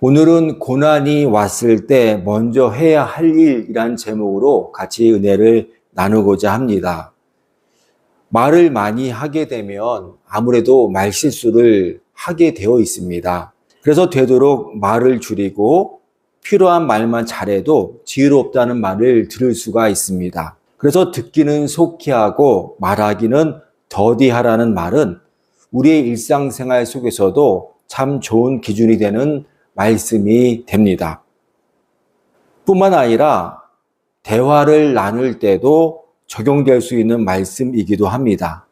오늘은 고난이 왔을 때 먼저 해야 할 일이란 제목으로 같이 은혜를 나누고자 합니다. 말을 많이 하게 되면 아무래도 말실수를 하게 되어 있습니다. 그래서 되도록 말을 줄이고 필요한 말만 잘해도 지혜롭다는 말을 들을 수가 있습니다. 그래서 듣기는 속히 하고 말하기는 더디하라는 말은 우리의 일상생활 속에서도 참 좋은 기준이 되는 말씀이 됩니다. 뿐만 아니라 대화를 나눌 때도 적용될 수 있는 말씀이기도 합니다.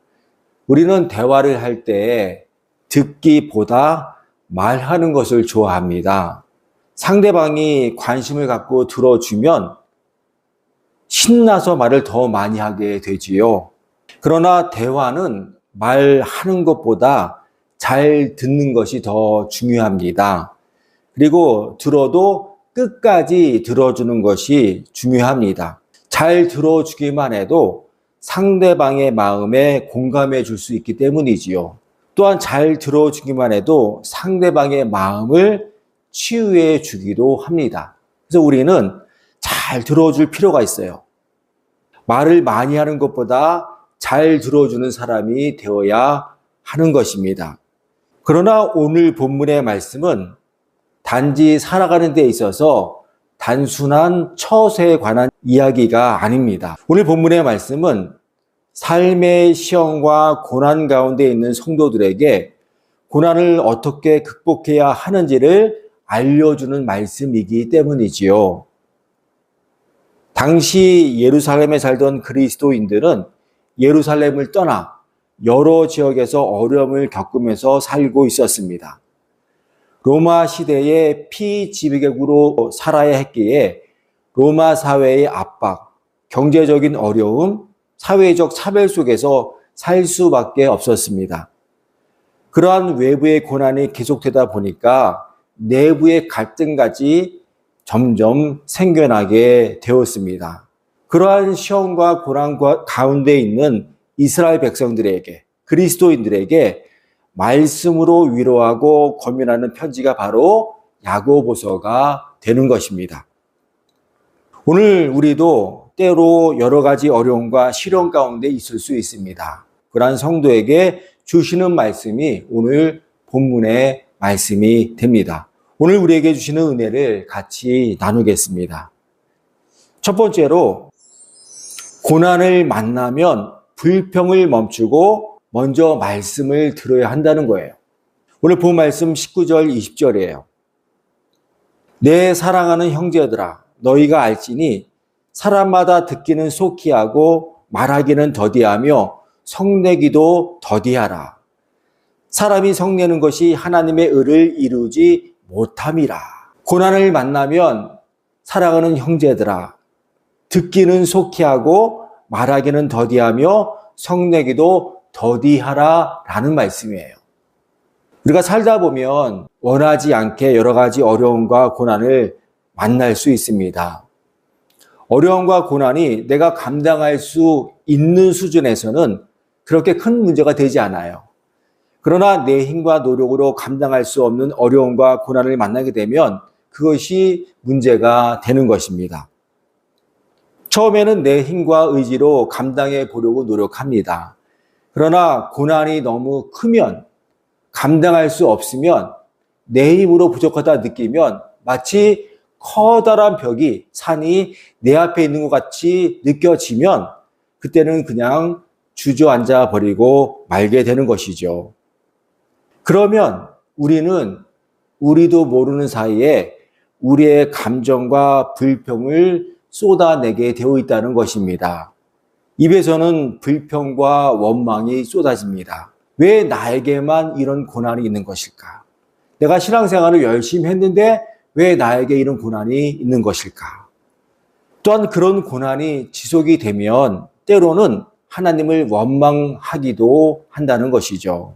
우리는 대화를 할 때 듣기보다 말하는 것을 좋아합니다. 상대방이 관심을 갖고 들어주면 신나서 말을 더 많이 하게 되지요. 그러나 대화는 말하는 것보다 잘 듣는 것이 더 중요합니다. 그리고 들어도 끝까지 들어주는 것이 중요합니다. 잘 들어주기만 해도 상대방의 마음에 공감해 줄 수 있기 때문이지요. 또한 잘 들어주기만 해도 상대방의 마음을 치유해 주기도 합니다. 그래서 우리는 잘 들어줄 필요가 있어요. 말을 많이 하는 것보다 잘 들어주는 사람이 되어야 하는 것입니다. 그러나 오늘 본문의 말씀은 단지 살아가는 데 있어서 단순한 처세에 관한 이야기가 아닙니다. 오늘 본문의 말씀은 삶의 시험과 고난 가운데 있는 성도들에게 고난을 어떻게 극복해야 하는지를 알려주는 말씀이기 때문이지요. 당시 예루살렘에 살던 그리스도인들은 예루살렘을 떠나 여러 지역에서 어려움을 겪으면서 살고 있었습니다. 로마 시대의 피지배국으로 살아야 했기에 로마 사회의 압박, 경제적인 어려움, 사회적 차별 속에서 살 수밖에 없었습니다. 그러한 외부의 고난이 계속되다 보니까 내부의 갈등까지 점점 생겨나게 되었습니다. 그러한 시험과 고난 가운데 있는 이스라엘 백성들에게, 그리스도인들에게 말씀으로 위로하고 권면하는 편지가 바로 야고보서가 되는 것입니다. 오늘 우리도 때로 여러 가지 어려움과 시련 가운데 있을 수 있습니다. 그러한 성도에게 주시는 말씀이 오늘 본문의 말씀이 됩니다. 오늘 우리에게 주시는 은혜를 같이 나누겠습니다. 첫 번째로, 고난을 만나면 불평을 멈추고 먼저 말씀을 들어야 한다는 거예요. 오늘 본 말씀 19절, 20절이에요. 내 사랑하는 형제들아, 너희가 알지니 사람마다 듣기는 속히 하고 말하기는 더디하며 성내기도 더디하라. 사람이 성내는 것이 하나님의 의를 이루지 못함이라. 고난을 만나면 사랑하는 형제들아, 듣기는 속히 하고 말하기는 더디하며 성내기도 더디하라 라는 말씀이에요. 우리가 살다 보면 원하지 않게 여러 가지 어려움과 고난을 만날 수 있습니다. 어려움과 고난이 내가 감당할 수 있는 수준에서는 그렇게 큰 문제가 되지 않아요. 그러나 내 힘과 노력으로 감당할 수 없는 어려움과 고난을 만나게 되면 그것이 문제가 되는 것입니다. 처음에는 내 힘과 의지로 감당해 보려고 노력합니다. 그러나 고난이 너무 크면, 감당할 수 없으면, 내 힘으로 부족하다 느끼면 마치 커다란 벽이, 산이 내 앞에 있는 것 같이 느껴지면 그때는 그냥 주저앉아 버리고 말게 되는 것이죠. 그러면 우리도 모르는 사이에 우리의 감정과 불평을 쏟아내게 되어 있다는 것입니다. 입에서는 불평과 원망이 쏟아집니다. 왜 나에게만 이런 고난이 있는 것일까? 내가 신앙생활을 열심히 했는데 왜 나에게 이런 고난이 있는 것일까? 또한 그런 고난이 지속이 되면 때로는 하나님을 원망하기도 한다는 것이죠.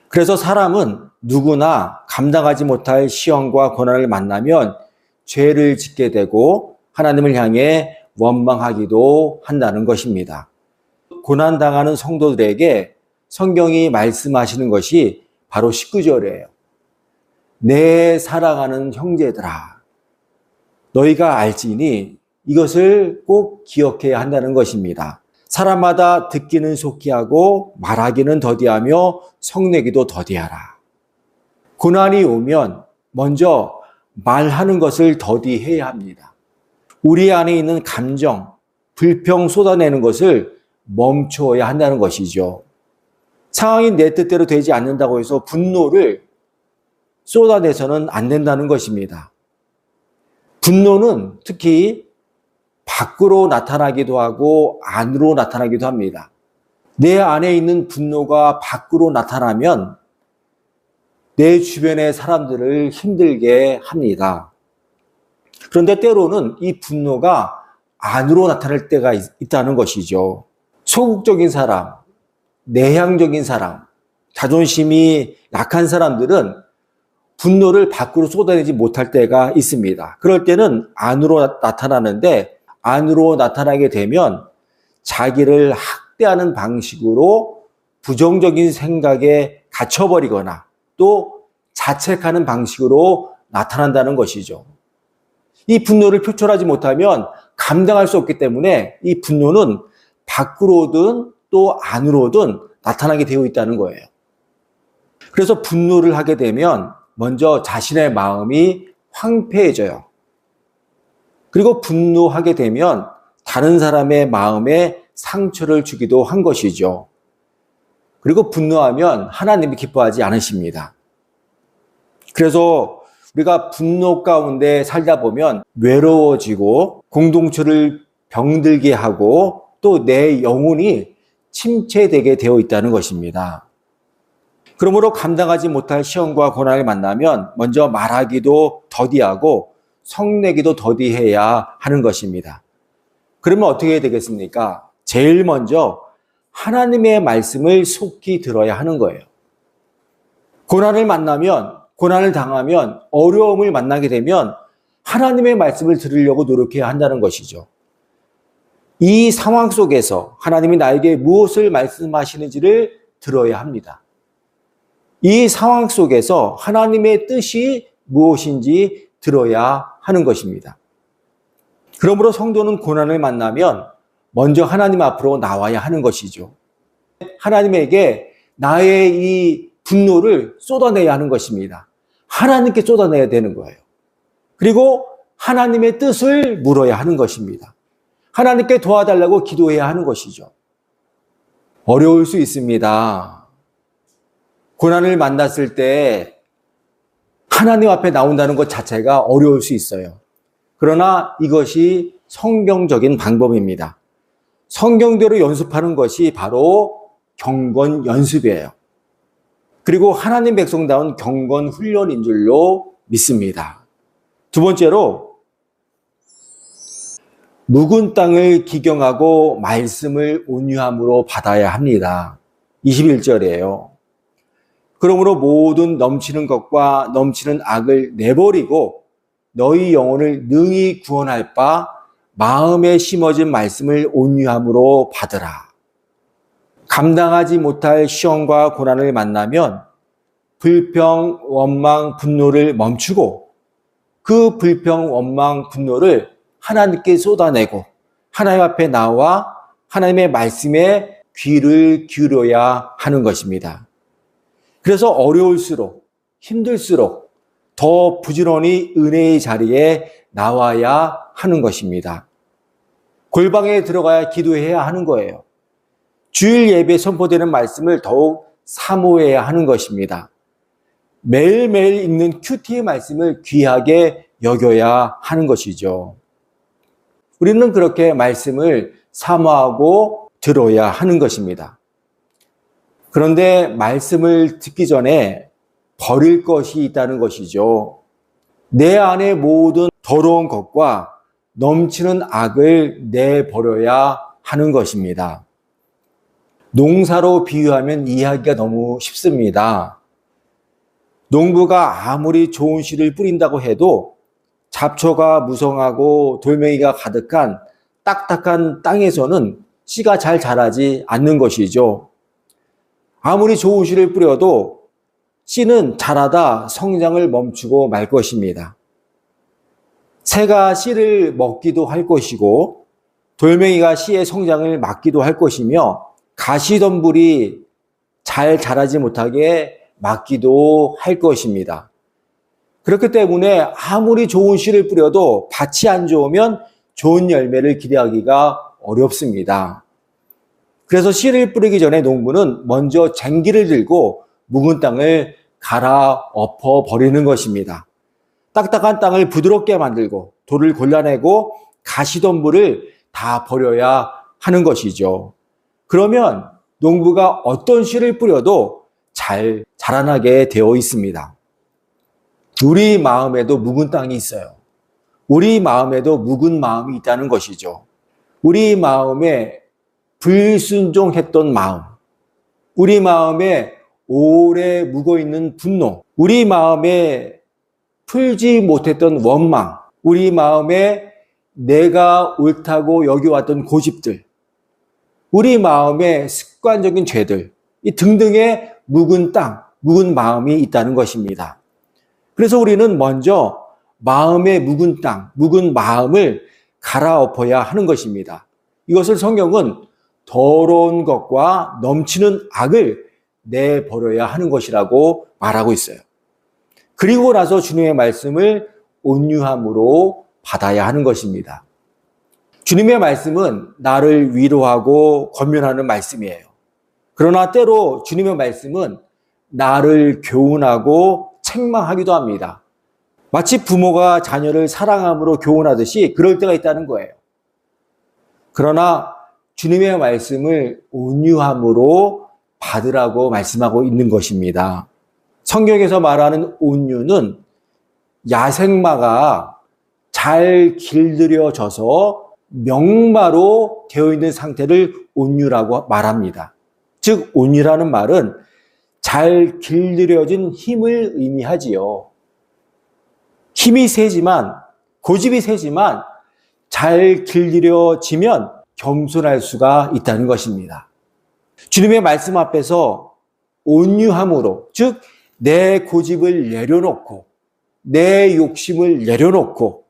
그래서 사람은 누구나 감당하지 못할 시험과 고난을 만나면 죄를 짓게 되고 하나님을 향해 원망하기도 한다는 것입니다. 고난당하는 성도들에게 성경이 말씀하시는 것이 바로 19절이에요. 내 사랑하는 형제들아, 너희가 알지니 이것을 꼭 기억해야 한다는 것입니다. 사람마다 듣기는 속히 하고 말하기는 더디하며 성내기도 더디하라. 고난이 오면 먼저 말하는 것을 더디해야 합니다. 우리 안에 있는 감정, 불평 쏟아내는 것을 멈춰야 한다는 것이죠. 상황이 내 뜻대로 되지 않는다고 해서 분노를 쏟아내서는 안 된다는 것입니다. 분노는 특히 밖으로 나타나기도 하고 안으로 나타나기도 합니다. 내 안에 있는 분노가 밖으로 나타나면 내 주변의 사람들을 힘들게 합니다. 그런데 때로는 이 분노가 안으로 나타날 때가 있다는 것이죠. 소극적인 사람, 내향적인 사람, 자존심이 약한 사람들은 분노를 밖으로 쏟아내지 못할 때가 있습니다. 그럴 때는 안으로 나타나는데, 안으로 나타나게 되면 자기를 학대하는 방식으로 부정적인 생각에 갇혀버리거나 또 자책하는 방식으로 나타난다는 것이죠. 이 분노를 표출하지 못하면 감당할 수 없기 때문에 이 분노는 밖으로든 또 안으로든 나타나게 되어 있다는 거예요. 그래서 분노를 하게 되면 먼저 자신의 마음이 황폐해져요. 그리고 분노하게 되면 다른 사람의 마음에 상처를 주기도 한 것이죠. 그리고 분노하면 하나님이 기뻐하지 않으십니다. 그래서 우리가 분노 가운데 살다 보면 외로워지고 공동체를 병들게 하고 또 내 영혼이 침체되게 되어 있다는 것입니다. 그러므로 감당하지 못할 시험과 고난을 만나면 먼저 말하기도 더디하고 성내기도 더디해야 하는 것입니다. 그러면 어떻게 해야 되겠습니까? 제일 먼저 하나님의 말씀을 속히 들어야 하는 거예요. 고난을 만나면, 고난을 당하면, 어려움을 만나게 되면 하나님의 말씀을 들으려고 노력해야 한다는 것이죠. 이 상황 속에서 하나님이 나에게 무엇을 말씀하시는지를 들어야 합니다. 이 상황 속에서 하나님의 뜻이 무엇인지 들어야 하는 것입니다. 그러므로 성도는 고난을 만나면 먼저 하나님 앞으로 나와야 하는 것이죠. 하나님에게 나의 이 분노를 쏟아내야 하는 것입니다. 하나님께 쏟아내야 되는 거예요. 그리고 하나님의 뜻을 물어야 하는 것입니다. 하나님께 도와달라고 기도해야 하는 것이죠. 어려울 수 있습니다. 고난을 만났을 때 하나님 앞에 나온다는 것 자체가 어려울 수 있어요. 그러나 이것이 성경적인 방법입니다. 성경대로 연습하는 것이 바로 경건 연습이에요. 그리고 하나님 백성다운 경건 훈련인 줄로 믿습니다. 두 번째로 묵은 땅을 기경하고 말씀을 온유함으로 받아야 합니다. 21절이에요. 그러므로 모든 넘치는 것과 넘치는 악을 내버리고 너희 영혼을 능히 구원할 바 마음에 심어진 말씀을 온유함으로 받으라. 감당하지 못할 시험과 고난을 만나면 불평, 원망, 분노를 멈추고 그 불평, 원망, 분노를 하나님께 쏟아내고 하나님 앞에 나와 하나님의 말씀에 귀를 기울여야 하는 것입니다. 그래서 어려울수록 힘들수록 더 부지런히 은혜의 자리에 나와야 하는 것입니다. 골방에 들어가야 기도해야 하는 거예요. 주일 예배에 선포되는 말씀을 더욱 사모해야 하는 것입니다. 매일매일 읽는 큐티의 말씀을 귀하게 여겨야 하는 것이죠. 우리는 그렇게 말씀을 사모하고 들어야 하는 것입니다. 그런데 말씀을 듣기 전에 버릴 것이 있다는 것이죠. 내 안의 모든 더러운 것과 넘치는 악을 내버려야 하는 것입니다. 농사로 비유하면 이해하기가 너무 쉽습니다. 농부가 아무리 좋은 씨를 뿌린다고 해도 잡초가 무성하고 돌멩이가 가득한 딱딱한 땅에서는 씨가 잘 자라지 않는 것이죠. 아무리 좋은 씨를 뿌려도 씨는 자라다 성장을 멈추고 말 것입니다. 새가 씨를 먹기도 할 것이고 돌멩이가 씨의 성장을 막기도 할 것이며 가시덤불이 잘 자라지 못하게 막기도 할 것입니다. 그렇기 때문에 아무리 좋은 씨를 뿌려도 밭이 안 좋으면 좋은 열매를 기대하기가 어렵습니다. 그래서 씨를 뿌리기 전에 농부는 먼저 쟁기를 들고 묵은 땅을 갈아엎어 버리는 것입니다. 딱딱한 땅을 부드럽게 만들고 돌을 골라내고 가시덤불을 다 버려야 하는 것이죠. 그러면 농부가 어떤 씨를 뿌려도 잘 자라나게 되어 있습니다. 우리 마음에도 묵은 땅이 있어요. 우리 마음에도 묵은 마음이 있다는 것이죠. 우리 마음에 불순종했던 마음, 우리 마음에 오래 묵어있는 분노, 우리 마음에 풀지 못했던 원망, 우리 마음에 내가 옳다고 여겨왔던 고집들, 우리 마음에 습관적인 죄들, 이 등등의 묵은 땅, 묵은 마음이 있다는 것입니다. 그래서 우리는 먼저 마음의 묵은 땅, 묵은 마음을 갈아엎어야 하는 것입니다. 이것을 성경은 더러운 것과 넘치는 악을 내버려야 하는 것이라고 말하고 있어요. 그리고 나서 주님의 말씀을 온유함으로 받아야 하는 것입니다. 주님의 말씀은 나를 위로하고 권면하는 말씀이에요. 그러나 때로 주님의 말씀은 나를 교훈하고 책망하기도 합니다. 마치 부모가 자녀를 사랑함으로 교훈하듯이 그럴 때가 있다는 거예요. 그러나 주님의 말씀을 온유함으로 받으라고 말씀하고 있는 것입니다. 성경에서 말하는 온유는 야생마가 잘 길들여져서 명마로 되어 있는 상태를 온유라고 말합니다. 즉 온유라는 말은 잘 길들여진 힘을 의미하지요. 힘이 세지만, 고집이 세지만 잘 길들여지면 겸손할 수가 있다는 것입니다. 주님의 말씀 앞에서 온유함으로, 즉 내 고집을 내려놓고 내 욕심을 내려놓고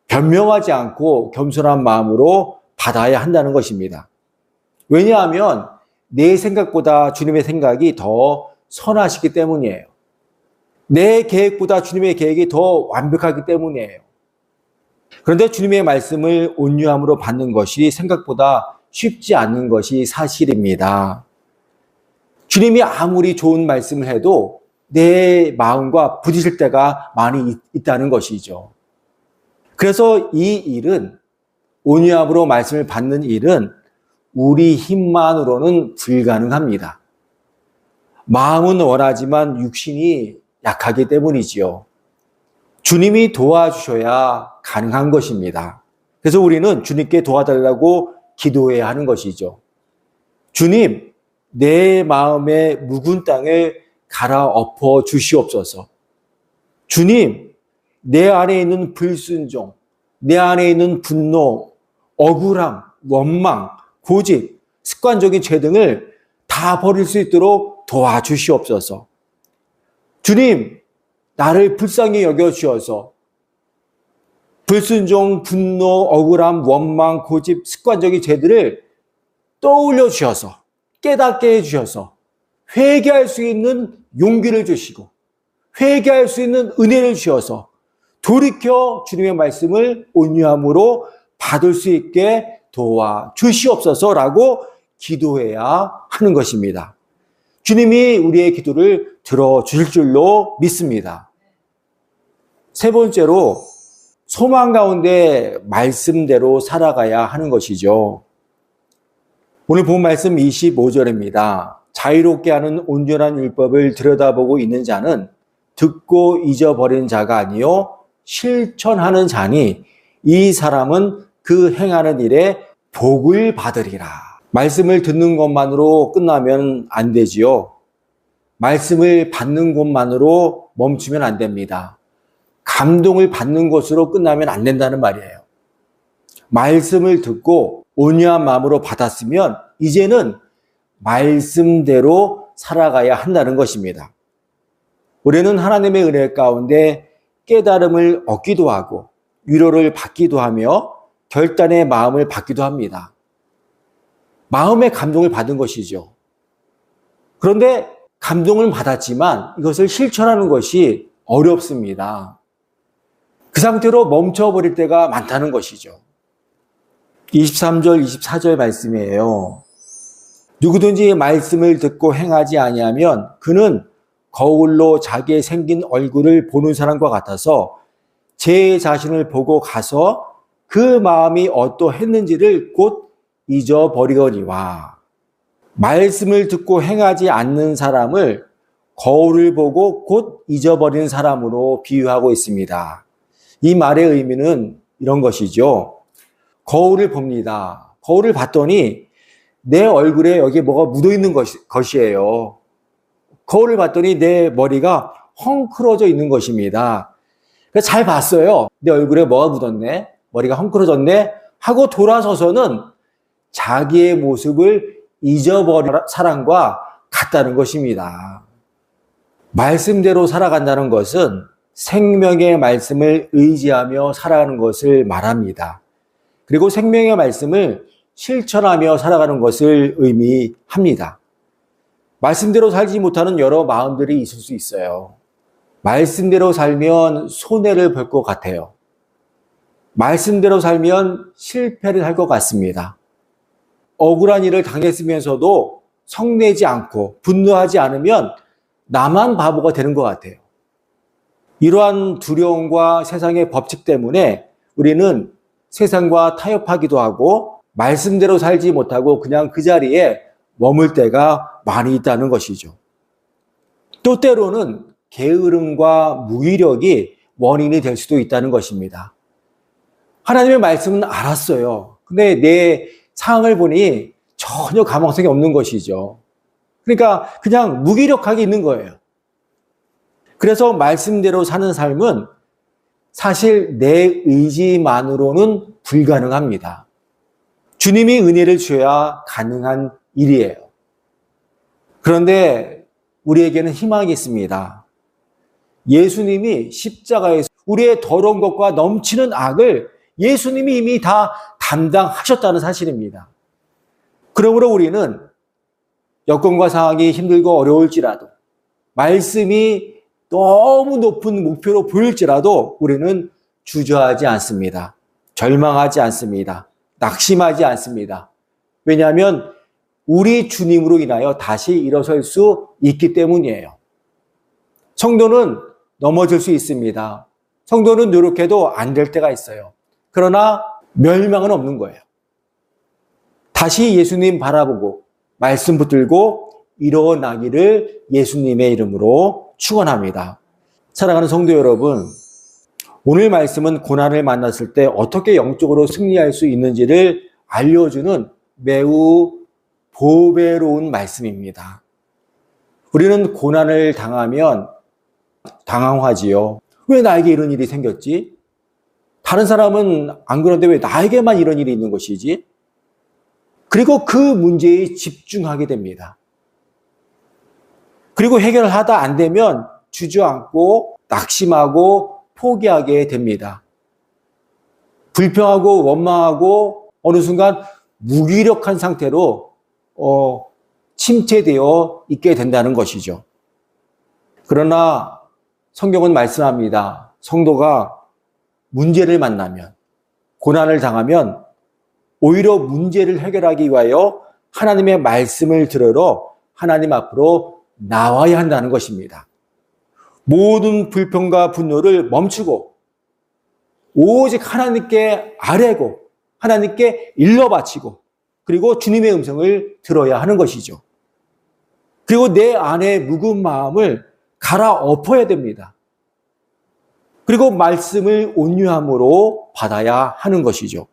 변명하지 않고 겸손한 마음으로 받아야 한다는 것입니다. 왜냐하면 내 생각보다 주님의 생각이 더 선하시기 때문이에요. 내 계획보다 주님의 계획이 더 완벽하기 때문이에요. 그런데 주님의 말씀을 온유함으로 받는 것이 생각보다 쉽지 않은 것이 사실입니다. 주님이 아무리 좋은 말씀을 해도 내 마음과 부딪힐 때가 많이 있다는 것이죠. 그래서 이 일은, 온유함으로 말씀을 받는 일은 우리 힘만으로는 불가능합니다. 마음은 원하지만 육신이 약하기 때문이지요. 주님이 도와주셔야 가능한 것입니다. 그래서 우리는 주님께 도와달라고 기도해야 하는 것이죠. 주님, 내 마음의 묵은 땅을 갈아엎어 주시옵소서. 주님, 내 안에 있는 불순종, 내 안에 있는 분노, 억울함, 원망, 고집, 습관적인 죄 등을 다 버릴 수 있도록 도와주시옵소서. 주님, 나를 불쌍히 여겨주셔서 불순종, 분노, 억울함, 원망, 고집, 습관적인 죄들을 떠올려 주셔서 깨닫게 해주셔서 회개할 수 있는 용기를 주시고 회개할 수 있는 은혜를 주셔서 돌이켜 주님의 말씀을 온유함으로 받을 수 있게 도와주시옵소서라고 기도해야 하는 것입니다. 주님이 우리의 기도를 들어주실 줄로 믿습니다. 세 번째로 소망 가운데 말씀대로 살아가야 하는 것이죠. 오늘 본 말씀 25절입니다. 자유롭게 하는 온전한 율법을 들여다보고 있는 자는 듣고 잊어버린 자가 아니요 실천하는 자니 이 사람은 그 행하는 일에 복을 받으리라. 말씀을 듣는 것만으로 끝나면 안 되지요. 말씀을 받는 것만으로 멈추면 안 됩니다. 감동을 받는 것으로 끝나면 안 된다는 말이에요. 말씀을 듣고 온유한 마음으로 받았으면 이제는 말씀대로 살아가야 한다는 것입니다. 우리는 하나님의 은혜 가운데 깨달음을 얻기도 하고 위로를 받기도 하며 결단의 마음을 받기도 합니다. 마음의 감동을 받은 것이죠. 그런데 감동을 받았지만 이것을 실천하는 것이 어렵습니다. 그 상태로 멈춰버릴 때가 많다는 것이죠. 23절, 24절 말씀이에요. 누구든지 말씀을 듣고 행하지 아니하면 그는 거울로 자기의 생긴 얼굴을 보는 사람과 같아서 제 자신을 보고 가서 그 마음이 어떠했는지를 곧 잊어버리거니와. 말씀을 듣고 행하지 않는 사람을 거울을 보고 곧 잊어버리는 사람으로 비유하고 있습니다. 이 말의 의미는 이런 것이죠. 거울을 봅니다. 거울을 봤더니 내 얼굴에 여기 뭐가 묻어있는 것이에요. 거울을 봤더니 내 머리가 헝클어져 있는 것입니다. 그래서 잘 봤어요. 내 얼굴에 뭐가 묻었네? 머리가 헝클어졌네? 하고 돌아서서는 자기의 모습을 잊어버린 사람과 같다는 것입니다. 말씀대로 살아간다는 것은 생명의 말씀을 의지하며 살아가는 것을 말합니다. 그리고 생명의 말씀을 실천하며 살아가는 것을 의미합니다. 말씀대로 살지 못하는 여러 마음들이 있을 수 있어요. 말씀대로 살면 손해를 볼 것 같아요. 말씀대로 살면 실패를 할 것 같습니다. 억울한 일을 당했으면서도 성내지 않고 분노하지 않으면 나만 바보가 되는 것 같아요. 이러한 두려움과 세상의 법칙 때문에 우리는 세상과 타협하기도 하고 말씀대로 살지 못하고 그냥 그 자리에 머물 때가 많이 있다는 것이죠. 또 때로는 게으름과 무기력이 원인이 될 수도 있다는 것입니다. 하나님의 말씀은 알았어요. 근데 내 상황을 보니 전혀 가망성이 없는 것이죠. 그러니까 그냥 무기력하게 있는 거예요. 그래서 말씀대로 사는 삶은 사실 내 의지만으로는 불가능합니다. 주님이 은혜를 주어야 가능한 일이에요. 그런데 우리에게는 희망이 있습니다. 예수님이 십자가에서 우리의 더러운 것과 넘치는 악을 예수님이 이미 다 담당하셨다는 사실입니다. 그러므로 우리는 여건과 상황이 힘들고 어려울지라도 말씀이 너무 높은 목표로 보일지라도 우리는 주저하지 않습니다. 절망하지 않습니다. 낙심하지 않습니다. 왜냐하면 우리 주님으로 인하여 다시 일어설 수 있기 때문이에요. 성도는 넘어질 수 있습니다. 성도는 노력해도 안 될 때가 있어요. 그러나 멸망은 없는 거예요. 다시 예수님 바라보고 말씀 붙들고 일어나기를 예수님의 이름으로 축원합니다. 사랑하는 성도 여러분, 오늘 말씀은 고난을 만났을 때 어떻게 영적으로 승리할 수 있는지를 알려주는 매우 보배로운 말씀입니다. 우리는 고난을 당하면 당황하지요. 왜 나에게 이런 일이 생겼지? 다른 사람은 안 그런데 왜 나에게만 이런 일이 있는 것이지? 그리고 그 문제에 집중하게 됩니다. 그리고 해결을 하다 안 되면 주저앉고 낙심하고 포기하게 됩니다. 불평하고 원망하고 어느 순간 무기력한 상태로 침체되어 있게 된다는 것이죠. 그러나 성경은 말씀합니다. 성도가 문제를 만나면, 고난을 당하면 오히려 문제를 해결하기 위하여 하나님의 말씀을 들으러 하나님 앞으로 나와야 한다는 것입니다. 모든 불평과 분노를 멈추고 오직 하나님께 아뢰고 하나님께 일러 바치고 그리고 주님의 음성을 들어야 하는 것이죠. 그리고 내 안에 묵은 마음을 갈아엎어야 됩니다. 그리고 말씀을 온유함으로 받아야 하는 것이죠.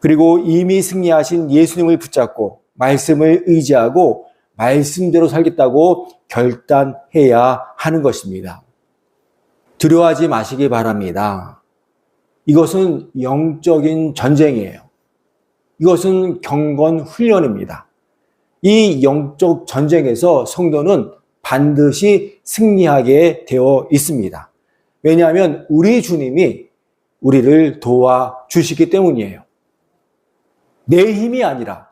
그리고 이미 승리하신 예수님을 붙잡고 말씀을 의지하고 말씀대로 살겠다고 결단해야 하는 것입니다. 두려워하지 마시기 바랍니다. 이것은 영적인 전쟁이에요. 이것은 경건 훈련입니다. 이 영적 전쟁에서 성도는 반드시 승리하게 되어 있습니다. 왜냐하면 우리 주님이 우리를 도와주시기 때문이에요. 내 힘이 아니라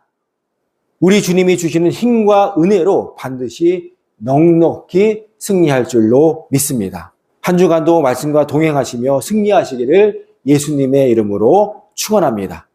우리 주님이 주시는 힘과 은혜로 반드시 넉넉히 승리할 줄로 믿습니다. 한 주간도 말씀과 동행하시며 승리하시기를 예수님의 이름으로 축원합니다.